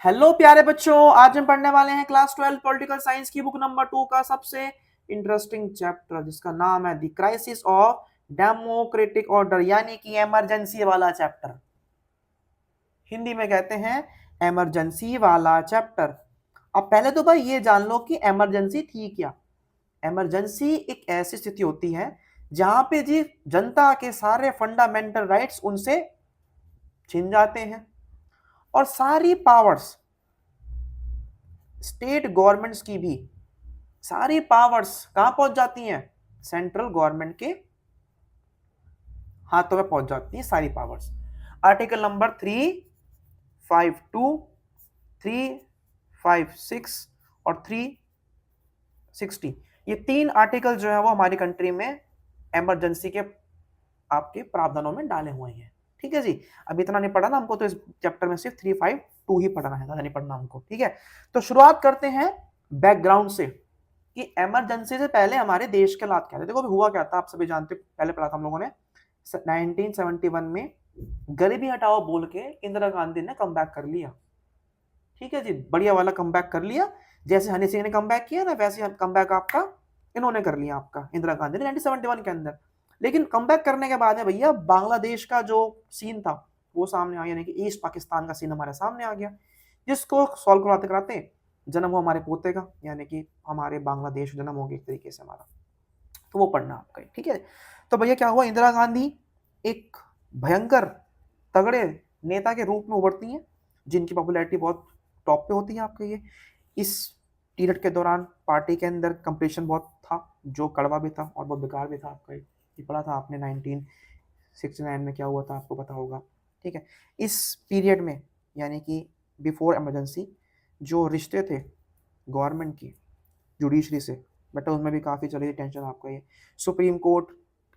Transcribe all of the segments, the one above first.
Hello प्यारे बच्चों, आज हम पढ़ने वाले हैं क्लास 12 पॉलिटिकल साइंस की बुक नंबर 2 का सबसे इंटरेस्टिंग चैप्टर जिसका नाम है the crisis of democratic order, यानी कि इमरजेंसी वाला चैप्टर। हिंदी में कहते हैं इमरजेंसी वाला चैप्टर। अब पहले तो भाई ये जान लो कि इमरजेंसी थी क्या। इमरजेंसी एक ऐसी स्थिति होती है जहां पे जी जनता के सारे फंडामेंटल राइट्स उनसे छिन जाते हैं और सारी पावर्स स्टेट गवर्नमेंट्स की भी सारी पावर्स कहां पहुंच जाती हैं, सेंट्रल गवर्नमेंट के हाथों में पहुंच जाती हैं सारी पावर्स। आर्टिकल नंबर 352, 356 और 360, ये तीन आर्टिकल जो है वो हमारी कंट्री में इमरजेंसी के आपके प्रावधानों में डाले हुए हैं। ठीक है जी, अब इतना नहीं पढ़ना हमको, तो इस चैप्टर में सिर्फ 352 ही पढ़ना है, ज्यादा नहीं पढ़ना हमको। ठीक है, तो शुरुआत करते हैं बैकग्राउंड से कि इमरजेंसी से पहले हमारे देश के हालात क्या थे। देखो अभी हुआ क्या था, आप सभी जानते हो, पहले पढ़ा था हम लोगों ने 1971 में गरीबी हटाओ बोल के इंदिरा गांधी ने कमबैक कर लिया। ठीक है जी, बढ़िया वाला कमबैक कर लिया। जैसे हनी सिंह ने कमबैक किया ना, वैसे कमबैक आपका इन्होंने कर लिया, आपका इंदिरा गांधी ने 1971 के अंदर। लेकिन कमबैक करने के बाद में भैया बांग्लादेश का जो सीन था वो सामने आया, यानी कि ईस्ट पाकिस्तान का सीन हमारे सामने आ गया, जिसको सॉल्व कराते कराते जन्म हो हमारे पोते का, यानी कि हमारे बांग्लादेश जन्म हो गया एक तरीके से हमारा। तो वो पढ़ना आपका। ठीक है, तो भैया क्या हुआ, इंदिरा गांधी एक भयंकर तगड़े नेता के रूप में उभरती हैं, जिनकी पॉपुलैरिटी बहुत टॉप पे होती है आपके ये। इस पीरियड के दौरान पार्टी के अंदर कंपटीशन बहुत था, जो कड़वा भी था और बहुत बेकार भी था आपका। ये पढ़ा था आपने 1969 में क्या हुआ था, आपको पता होगा। ठीक है, इस पीरियड में यानी कि बिफोर इमरजेंसी जो रिश्ते थे गवर्नमेंट की जुडिशरी से, बेटा उसमें भी काफ़ी चली थी टेंशन आपका ये। सुप्रीम कोर्ट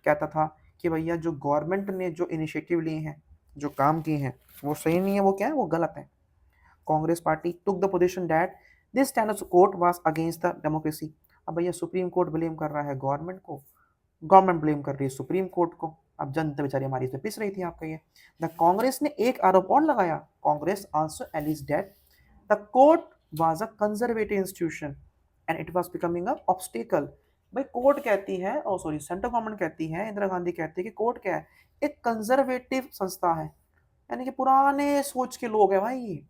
कहता था कि भैया जो गवर्नमेंट ने जो इनिशिएटिव लिए हैं, जो काम किए हैं, वो सही नहीं है, वो क्या है, वो गलत है। Congress party took the position that this standard court was against the democracy. अब भैया सुप्रीम कोर्ट ब्लेम कर रहा है गवर्नमेंट को, गवर्नमेंट ब्लेम कर रही है सुप्रीम कोर्ट को। अब जनता बेचारी हमारी इसमें पिस रही थी आपका ये। द कांग्रेस ने एक आरोप और लगाया, Congress also एलिज्ड that the court was a conservative institution and it was becoming a obstacle. भाई कोर्ट कहती है, ओ सॉरी सेंट्रल गवर्नमेंट कहती है, इंदिरा गांधी कहती है कि कोर्ट क्या है, एक कंजर्वेटिव संस्था है, यानी कि पुराने सोच के लोग हैं भाई ये।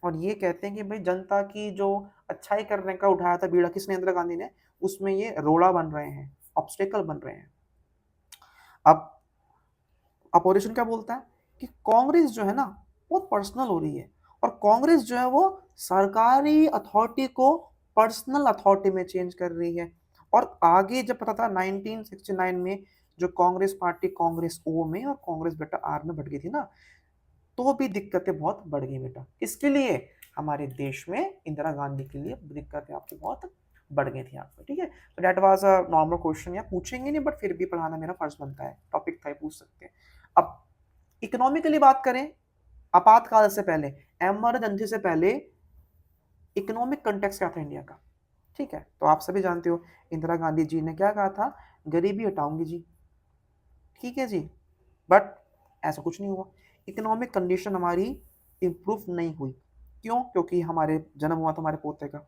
और ये कहते हैं कि भाई जनता की जो अच्छाई करने का उठाया था बीड़ा किसने, इंदिरा गांधी ने, उसमें ये रोड़ा बन रहे हैं, ऑब्स्टेकल बन रहे हैं। अब अपोजिशन क्या बोलता है कि कांग्रेस जो है ना बहुत पर्सनल हो रही है, और कांग्रेस जो है वो सरकारी अथॉरिटी को पर्सनल अथॉरिटी में चेंज कर रही है। और आगे जब पता था 1969 में जो कांग्रेस पार्टी कांग्रेस ओ में और कांग्रेस बेटा आर में बढ़ गई थी ना, तो भी दिक्कतें बहुत बढ़ गई बेटा। किसके लिए, हमारे देश में इंदिरा गांधी के लिए दिक्कतें आपकी बहुत बढ़ गई थी आपको। ठीक है, तो that was a normal question, या पूछेंगे नहीं बट फिर भी पढ़ाना मेरा फर्ज बनता है, टॉपिक था पूछ सकते हैं। अब इकोनॉमिकली बात करें, आपातकाल से पहले, इमरजेंसी से पहले इकोनॉमिक कंटेक्स्ट क्या था इंडिया का। ठीक है, तो आप सभी जानते हो इंदिरा गांधी जी ने क्या कहा था, गरीबी हटाऊंगी जी। ठीक है जी, बट ऐसा कुछ नहीं हुआ, इकोनॉमिक कंडीशन हमारी इंप्रूव नहीं हुई। क्यों, क्योंकि हमारे जन्म हुआ था हमारे पोते का,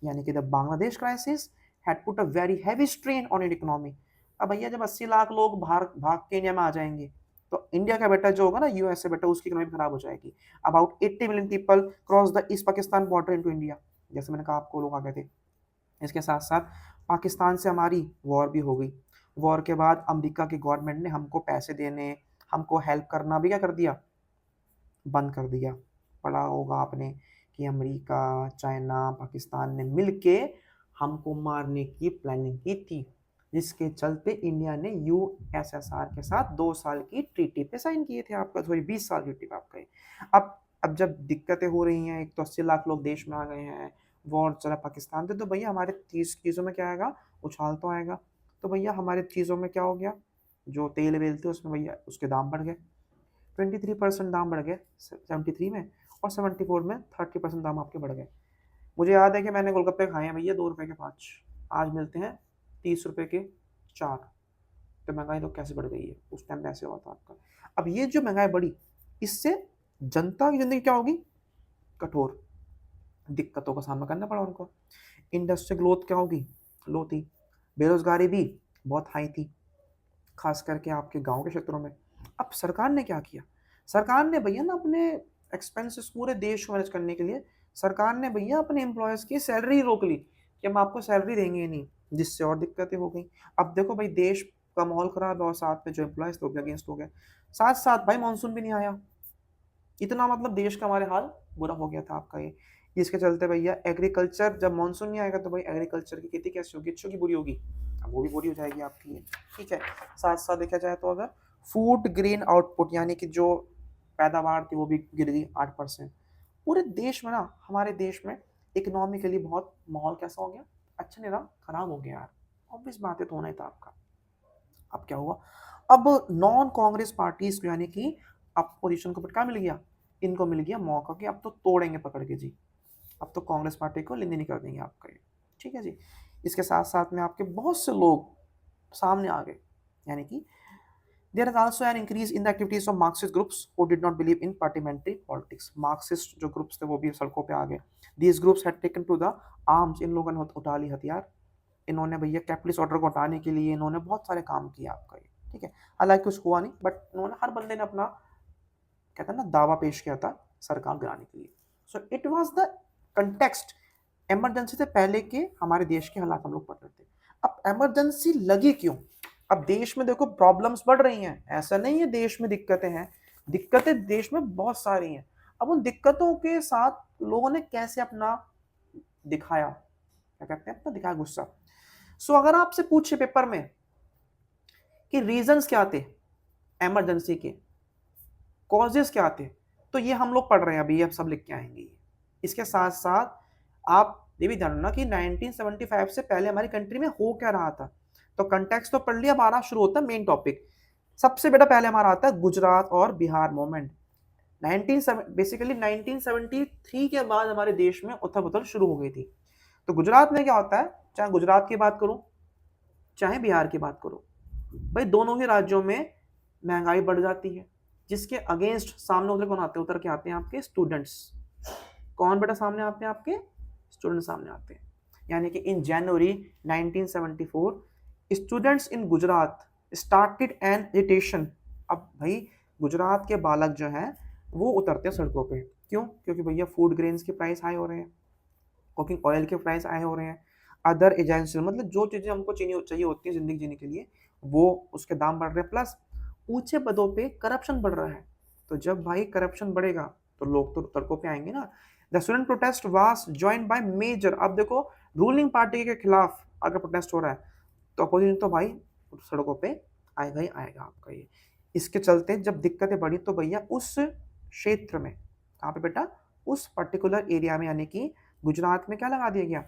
यानी कि the Bangladesh crisis had put a very heavy strain on Indian economy. अब भैया जब 80 लाख लोग भाग के इंडिया में आ जाएंगे, तो इंडिया का बेटा जो होगा ना, यूएसए बेटा, उसकी इकोनॉमी खराब हो जाएगी। About 80 million people cross the east Pakistan border into India, जैसे मैंने कहा आपको लोग आ गए थे। इसके साथ साथ पाकिस्तान से हमारी वॉर भी हो गई। वॉर के बाद अमेरिका की गवर्नमेंट ने हमको पैसे देने, हमको हेल्प करना भी क्या कर दिया, बंद कर दिया। पढ़ा होगा आपने कि अमेरिका, चाइना, पाकिस्तान ने मिलके हमको मारने की प्लानिंग की थी, जिसके चलते इंडिया ने यूएसएसआर के साथ 2 साल की ट्रीटी पे साइन किए थे आपका, सॉरी 20 साल की ट्रीटी पे आपका। अब जब दिक्कतें हो रही हैं, एक तो 80 लाख लोग देश में आ गए हैं, वॉर चला पाकिस्तान से, तो भैया हमारे चीज़ों में क्या आएगा, उछाल तो आएगा। तो भैया हमारे चीज़ों में क्या हो गया, जो तेल वेल थे उसमें भैया उसके दाम बढ़ गए, 23% दाम बढ़ गए 73 में, और 74 में 30% दाम आपके बढ़ गए। मुझे याद है कि मैंने गोलगप्पे खाए हैं भैया 2 रुपए के 5, आज मिलते हैं 30 रुपए के 4। तो महंगाई तो कैसे बढ़ गई है, उस टाइम ऐसे हुआ था आपका। अब ये जो महंगाई बढ़ी, इससे जनता की जिंदगी क्या होगी, कठोर। दिक्कतों का सामना करना पड़ा उनको। इंडस्ट्रियल ग्रोथ क्या होगी, लो थी। बेरोजगारी भी बहुत हाई थी, खास करके आपके गांव के क्षेत्रों में। अब सरकार ने क्या किया, सरकार ने भैया ना अपने एक्सपेंसेस पूरे देश को मैनेज करने के लिए सरकार ने भैया अपने एम्प्लॉयज की सैलरी रोक ली कि हम आपको सैलरी देंगे ही नहीं, जिससे और दिक्कतें हो गई। अब देखो भाई, देश का माहौल खराब है और साथ में जो एम्प्लॉयज थे अगेंस्ट हो गए। साथ साथ भाई मानसून भी नहीं आया, इतना मतलब देश का हमारे हाल बुरा हो गया था आपका ये। इसके चलते भैया एग्रीकल्चर, जब मानसून नहीं आएगा तो भाई एग्रीकल्चर की खेती कैसी होगी, अच्छी होगी बुरी होगी, अब वो भी बुरी हो जाएगी आपकी ये। ठीक है, साथ साथ देखा जाए तो अगर फूड ग्रेन आउटपुट यानी कि जो पैदावार थी वो भी गिर गई 8%। पूरे देश में ना, हमारे देश में इकोनॉमिकली बहुत माहौल कैसा हो गया, अच्छा नहीं रहा, खराब हो गया यार। ऑब्वियस बात है, तो होना ही था आपका। अब क्या हुआ, अब नॉन कांग्रेस पार्टीज को यानी कि अपोजिशन को क्या मिल गया, इनको मिल गया मौका कि अब तो तोड़ेंगे पकड़ के जी, अब तो कांग्रेस पार्टी को लेने नहीं कर देंगे आपका ये। ठीक है जी। इसके साथ साथ में आपके बहुत से लोग सामने आ गए, यानी कि there is also an increase in the activities of Marxist groups who did not believe in parliamentary politics. Marxist जो ग्रुप्स थे वो भी सड़कों पे आ गए। These groups had taken to the arms, इन लोगों ने उठा ली हथियार। इन्होंने भैया कैपिटलिस्ट ऑर्डर को हटाने के लिए इन्होंने बहुत सारे काम किया आपका ये। ठीक है, हालांकि कुछ हुआ नहीं, बट इन्होंने हर बंदे ने अपना कहते हैं ना दावा पेश किया था सरकार गिराने के लिए। So it was the context, emergency से पहले के हमारे देश के हालात हम लोग पढ़ रहे थे। अब इमरजेंसी लगी क्यों, अब देश में देखो प्रॉब्लम्स बढ़ रही हैं, ऐसा नहीं है देश में दिक्कतें हैं, दिक्कतें देश में बहुत सारी हैं। अब उन दिक्कतों के साथ लोगों ने कैसे अपना दिखाया, क्या कहते हैं, अपना दिखाया गुस्सा। सो अगर आपसे पूछे पेपर में कि रीजंस क्या थे इमरजेंसी के, कॉजेस क्या थे, तो ये हम लोग पढ़ रहे हैं अभी, अब सब लिख के आएंगे। इसके साथ साथ आप ये भी ध्यान रखना कि 1975 से पहले हमारी कंट्री में हो क्या रहा था। तो कंटेक्स्ट तो पढ़ लिया, अब आना शुरू होता है मेन टॉपिक। सबसे बेटा पहले हमारा आता है गुजरात और बिहार मूवमेंट। 1973 के बाद हमारे देश में उथल पुथल शुरू हो गई थी। तो गुजरात में क्या होता है, चाहे गुजरात की बात करूं चाहे बिहार की बात करूं, भाई दोनों ही राज्यों में महंगाई बढ़ जाती है, जिसके अगेंस्ट सामने उतर कौन आते हैं, उतर के आते हैं आपके स्टूडेंट्स। कौन बेटा सामने आते हैं, आपके स्टूडेंट सामने आते हैं। यानी कि in January 1974 students in Gujarat started an agitation. अब भाई गुजरात के बालक जो हैं वो उतरते हैं सड़कों पे, क्यों, क्योंकि भैया फूड ग्रेन्स के प्राइस हाई हो रहे हैं, कुकिंग ऑयल के प्राइस हाई हो रहे हैं, अदर एजेंसी मतलब जो चीज़ें हमको चाहिए होती है ज़िंदगी जीने के लिए वो उसके दाम बढ़ रहे हैं, प्लस ऊंचे पदों पे करप्शन बढ़ रहा है। तो जब भाई करप्शन बढ़ेगा तो लोग तो सड़कों पे आएंगे ना। The student protest was joined by major, अब देखो रूलिंग पार्टी के खिलाफ अगर प्रोटेस्ट हो रहा है तो अपोजिशन तो भाई सड़कों पे आएगा ही आएगा आपका ये। इसके चलते जब दिक्कतें बढ़ी तो भैया उस क्षेत्र में, कहाँ पे बेटा, उस पर्टिकुलर एरिया में, यानी कि गुजरात में क्या लगा दिया गया,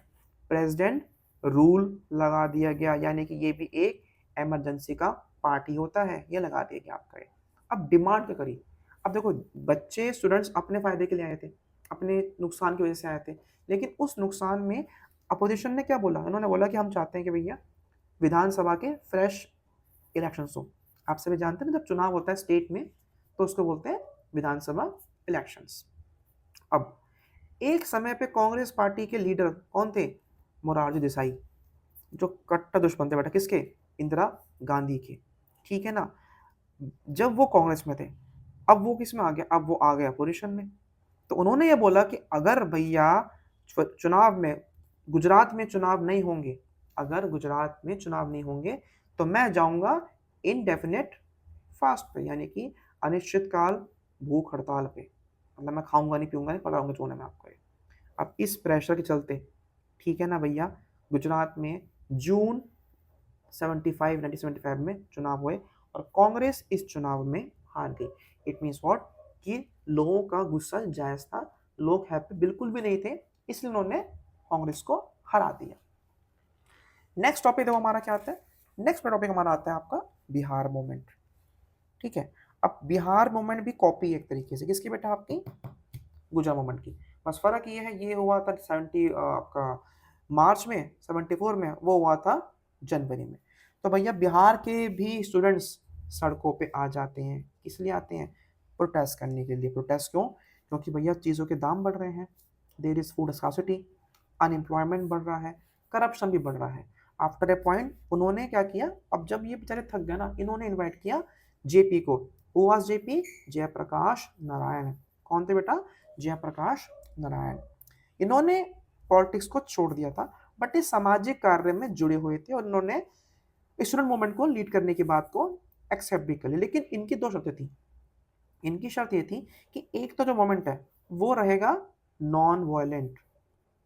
प्रेसिडेंट रूल लगा दिया गया, यानी कि ये भी एक इमरजेंसी का पार्टी होता है, ये लगा दिया गया आपका। अब डिमांड क्या करी, अब देखो बच्चे स्टूडेंट्स अपने फायदे के लिए आए थे, अपने नुकसान की वजह से आए थे, लेकिन उस नुकसान में अपोजिशन ने क्या बोला, उन्होंने बोला कि हम चाहते हैं कि भैया विधानसभा के फ्रेश इलेक्शंस हो। आप सभी जानते हैं ना, जब चुनाव होता है स्टेट में तो उसको बोलते हैं विधानसभा इलेक्शंस। अब एक समय पे कांग्रेस पार्टी के लीडर कौन थे, मोरारजी देसाई, जो कट्टर दुश्मन थे बेटा किसके, इंदिरा गांधी के। ठीक है ना, जब वो कांग्रेस में थे, अब वो किस में आ गया, अब वो आ गया अपोजिशन में। तो उन्होंने ये बोला कि अगर भैया चुनाव में गुजरात में चुनाव नहीं होंगे, अगर गुजरात में चुनाव नहीं होंगे तो मैं जाऊंगा इनडेफिनेट फास्ट पे, यानी कि अनिश्चितकाल भूख हड़ताल पे, मतलब मैं खाऊंगा नहीं पीऊंगा नहीं, पड़ा चोने में आपको। अब इस प्रेशर के चलते, ठीक है ना भैया, गुजरात में जून 1975 में चुनाव हुए और कांग्रेस इस चुनाव में हार गई। इट मीन्स व्हाट, कि लोगों का गुस्सा जायज था, लोग हैप्पी बिल्कुल भी नहीं थे, इसलिए उन्होंने कांग्रेस को हरा दिया। नेक्स्ट टॉपिक देखो हमारा क्या आता है, नेक्स्ट टॉपिक हमारा आता है आपका बिहार मूवमेंट। ठीक है, अब बिहार मूवमेंट भी कॉपी एक तरीके से किसकी बेटा, आपकी गुजरात मूवमेंट की। बस फर्क ये है, ये हुआ था 70 आपका मार्च में, 74 में, वो हुआ था जनवरी में। तो भैया बिहार के भी स्टूडेंट्स सड़कों पे आ जाते हैं, किस लिए आते हैं, प्रोटेस्ट करने के लिए। प्रोटेस्ट क्यों, क्योंकि भैया चीज़ों के दाम बढ़ रहे हैं, there is food scarcity, unemployment बढ़ रहा है, करप्शन भी बढ़ रहा है। आफ्टर ए पॉइंट उन्होंने क्या किया, अब जब ये बेचारे थक गए ना, इन्होंने इन्वाइट किया जेपी को। Who was JP? Jayaprakash Narayan. कौन थे बेटा? जयप्रकाश नारायण। इन्होंने पॉलिटिक्स को छोड़ दिया था, बट इस सामाजिक कार्य में जुड़े हुए थे और इन्होंने स्टूडेंट मूवमेंट को लीड करने की बात को एक्सेप्ट भी कर ली। लेकिन इनकी दो शर्तें थी। इनकी शर्त ये थी कि एक तो जो मोमेंट है वो रहेगा नॉन वायलेंट,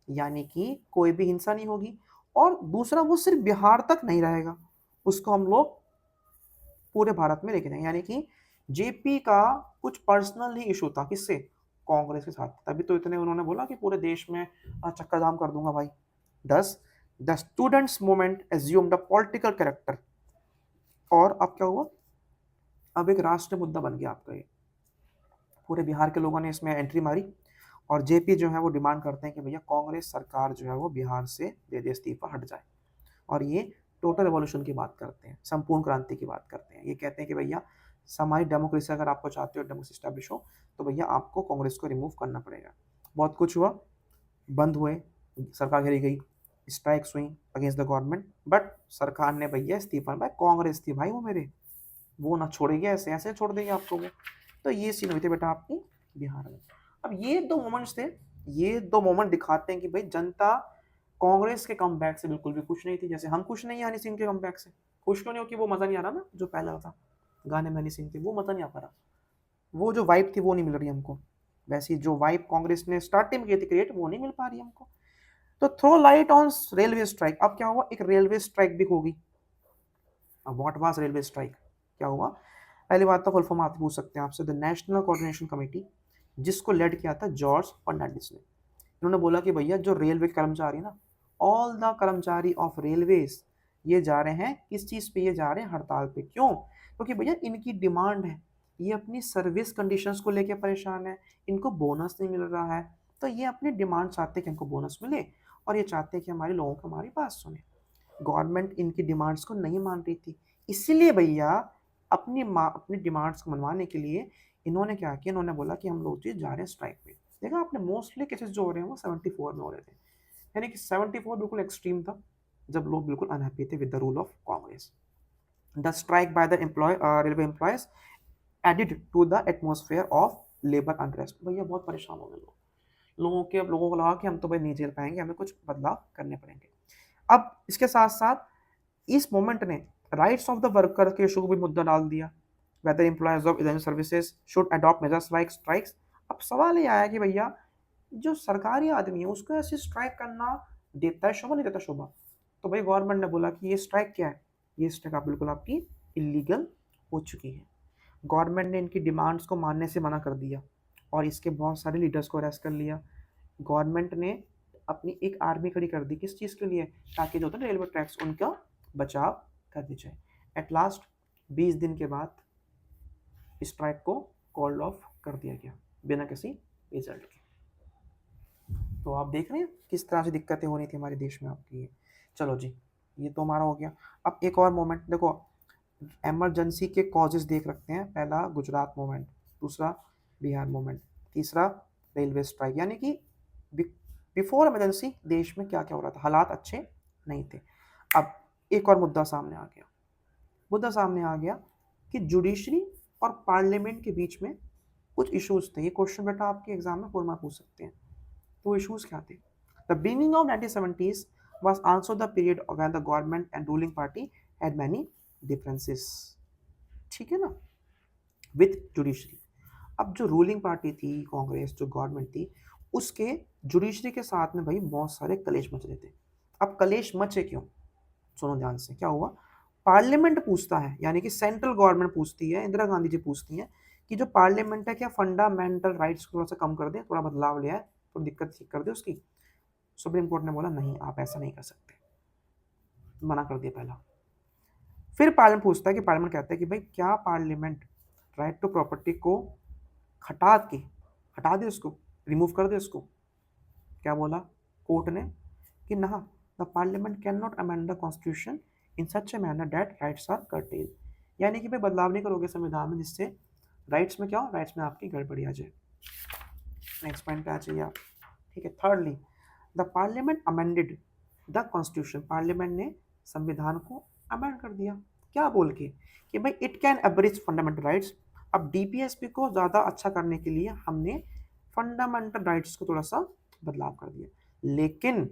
यानी कि कोई भी हिंसा नहीं होगी, और दूसरा वो सिर्फ बिहार तक नहीं रहेगा, उसको हम लोग पूरे भारत में लेके जाएंगे। यानी कि जेपी का कुछ पर्सनल ही इशू था, किससे? कांग्रेस के साथ। तभी तो इतने उन्होंने बोला कि पूरे देश में चक्का जाम कर दूंगा भाई। 10 the students movement assumed a political character, और अब क्या हुआ, अब एक राष्ट्रीय मुद्दा बन गया आपका ये। पूरे बिहार के लोगों ने इसमें एंट्री मारी, और जेपी जो है वो डिमांड करते हैं कि भैया कांग्रेस सरकार जो है वो बिहार से दे दे इस्तीफा, हट जाए। और ये टोटल रिवॉल्यूशन की बात करते हैं, संपूर्ण क्रांति की बात करते हैं। ये कहते हैं कि भैया हमारी डेमोक्रेसी अगर आपको चाहते हो डेमोक्रेसी स्टैब्लिश हो, तो भैया आपको कांग्रेस को रिमूव करना पड़ेगा। बहुत कुछ हुआ, बंद हुए, सरकार घेरी गई, स्ट्राइक्स हुई अगेंस्ट द गवर्नमेंट, बट सरकार ने भैया इस्तीफा, भाई कांग्रेस थी भाई वो मेरे, वो ना छोड़ेगी, ऐसे ऐसे छोड़ देगी आपको वो। तो ये सीन हुई थी बेटा आपकी बिहार में। अब ये दो मोमेंट्स थे, ये दो मोमेंट दिखाते हैं कि भाई जनता कांग्रेस के कम बैक से बिल्कुल भी खुश नहीं थी। जैसे हम खुश नहीं है हनी सिंह के कम बैक से। खुश क्यों नहीं हो? कि वो मजा नहीं आ रहा ना जो पहला था गाने में हनी सिंह के, वो मजा नहीं आ पा रहा, वो जो वाइब थी वो नहीं मिल रही हमको। वैसी जो वाइब कांग्रेस ने स्टार्टिंग में की थी क्रिएट, वो नहीं मिल पा रही हमको। तो throw light on railway strike. अब क्या हुआ, एक रेलवे स्ट्राइक भी होगी। अब व्हाट वाज रेलवे स्ट्राइक, क्या हुआ? पहली बात तो फुल फॉर्म आप पूछ सकते हैं आपसे, द नेशनल कोऑर्डिनेशन कमेटी, जिसको लेड किया था जॉर्ज फर्नांडिस ने। इन्होंने बोला कि भैया जो रेलवे कर्मचारी ना, ऑल द कर्मचारी ऑफ रेलवेज, ये जा रहे हैं किस चीज़ पे? ये जा रहे हैं हड़ताल पे। क्यों? क्योंकि भैया इनकी डिमांड है, ये अपनी सर्विस कंडीशंस को लेके परेशान है, इनको बोनस नहीं मिल रहा है, तो ये अपनी डिमांड चाहते हैं कि इनको बोनस मिले, और ये चाहते हैं कि हमारे लोगों को हमारी बात सुने। गवर्नमेंट इनकी डिमांड्स को नहीं मान रही थी, इसलिए भैया अपनी डिमांड्स को मनवाने के लिए इन्होंने क्या किया, इन्होंने बोला कि हम लोग जी जा रहे हैं स्ट्राइक पे। देखा आपने, मोस्टली केसेस जो हो रहे हैं वो 74 में हो रहे थे, यानी कि 74 बिल्कुल एक्सट्रीम था, जब लोग बिल्कुल अनहैप्पी थे with the rule of Congress. The strike by the railway employees added to the atmosphere of labour unrest. भैया बहुत परेशान हो गए लोग, अब लोगों को लगा कि हम तो भाई नहीं झेल पाएंगे, हमें कुछ बदलाव करने पड़ेंगे। अब इसके साथ साथ इस मोमेंट ने राइट्स ऑफ द वर्कर के इशू को भी मुद्दा डाल दिया, whether employees of agency services should adopt measures like strikes. अब सवाल ये आया कि भैया जो सरकारी आदमी है उसको ऐसे स्ट्राइक करना देता है शोभा, नहीं देता शोभा? तो भाई गवर्नमेंट ने बोला कि ये स्ट्राइक क्या है, ये स्ट्राइक आप बिल्कुल आपकी इलीगल हो चुकी है। गवर्नमेंट ने इनकी डिमांड्स को मानने से मना कर दिया, और इसके बहुत सारे लीडर्स को अरेस्ट कर लिया। गवर्नमेंट ने अपनी एक आर्मी खड़ी कर दी, किस चीज़ के लिए? ताकि जो होता है रेलवे ट्रैक्स, उनका बचाव कर दी जाए। एट लास्ट 20 दिन के बाद स्ट्राइक को कॉल्ड ऑफ कर दिया गया बिना किसी रिजल्ट के। तो आप देख रहे हैं किस तरह से दिक्कतें हो रही थी हमारे देश में आपकी ये। चलो जी, ये तो हमारा हो गया। अब एक और मोमेंट देखो, एमरजेंसी के कॉजेज देख रखते हैं। पहला गुजरात मोमेंट, दूसरा बिहार मोमेंट, तीसरा रेलवे स्ट्राइक। यानी कि बिफोर इमरजेंसी देश में क्या क्या हो रहा था, हालात अच्छे नहीं थे। अब एक और मुद्दा सामने आ गया, कि जुडिशरी और पार्लियामेंट के बीच में कुछ इश्यूज थे। ये क्वेश्चन बेटा आपके एग्जाम में 4 मार्क पूछ सकते हैं। तो इश्यूज क्या थे? The beginning of 1970s was also the period when the government and ruling party had many differences, ठीक है ना, विथ जुडिशरी। अब जो रूलिंग पार्टी थी कांग्रेस, जो गवर्नमेंट थी, उसके जुडिशरी के साथ में भाई बहुत सारे कलेश मच रहे थे। अब कलेश मचे क्यों? सुनो ध्यान से, क्या हुआ? पार्लियामेंट पूछता है, यानी कि सेंट्रल गवर्नमेंट पूछती है, इंदिरा गांधी जी पूछती हैं कि जो पार्लियामेंट है क्या फंडामेंटल राइट्स को थोड़ा सा कम कर दे, थोड़ा बदलाव ले आए, तो दिक्कत ठीक कर दे उसकी। सुप्रीम कोर्ट ने बोला नहीं, आप ऐसा नहीं कर सकते, मना कर दिया पहला। फिर पार्लियामेंट पूछता है कि पार्लियामेंट कहता है कि भाई क्या पार्लियामेंट राइट टू प्रॉपर्टी को हटा दे, उसको रिमूव कर दे उसको? क्या बोला कोर्ट ने कि ना, the parliament can not amend the constitution in such a manner that rights are curtail. यानी कि भाई बदलाव नहीं करोगे संविधान में जिससे राइट्स में क्या हो, राइट्स में आपकी गड़बड़ी आ जाए। नेक्स्ट पॉइंट पे आ जाइए आप। ठीक है। Thirdly, the parliament amended the constitution, parliament ने संविधान को अमेंड कर दिया, क्या बोल के कि भाई it can abridge fundamental rights. अब डीपीएसपी को ज़्यादा अच्छा करने के लिए हमने फंडामेंटल राइट्स को थोड़ा सा बदलाव कर दिया, लेकिन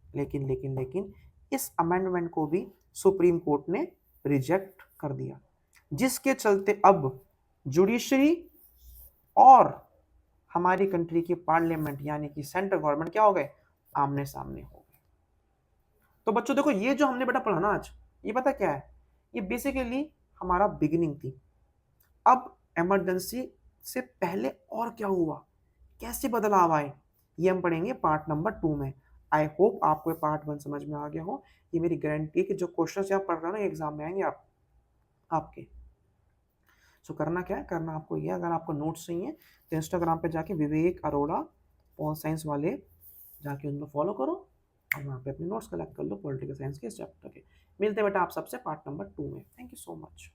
लेकिन लेकिन लेकिन इस अमेंडमेंट को भी सुप्रीम कोर्ट ने रिजेक्ट कर दिया, जिसके चलते अब जुडिशरी और हमारी कंट्री की पार्लियामेंट यानी कि सेंट्रल गवर्नमेंट क्या हो गए, आमने सामने हो गए। तो बच्चों देखो, ये जो हमने बेटा पढ़ा ना आज, ये पता क्या है, ये बेसिकली हमारा बिगिनिंग थी। अब इमरजेंसी से पहले और क्या हुआ, कैसे बदलाव आए, ये हम पढ़ेंगे पार्ट नंबर 2 में। आई होप आपको पार्ट 1 समझ में आ गया हो। ये मेरी गारंटी है कि जो क्वेश्चंस आप पढ़ रहे हो ना एग्जाम में आएंगे आपके। सो करना क्या है, करना आपको ये, अगर आपको नोट्स चाहिए तो इंस्टाग्राम पे जाके विवेक अरोड़ा पॉल साइंस वाले जाके उनको फॉलो करो और वहाँ पे अपने नोट्स कलेक्ट कर लो पॉलिटिकल साइंस के चैप्टर के। मिलते हैं बेटा आप सबसे पार्ट नंबर 2 में। Thank you so much.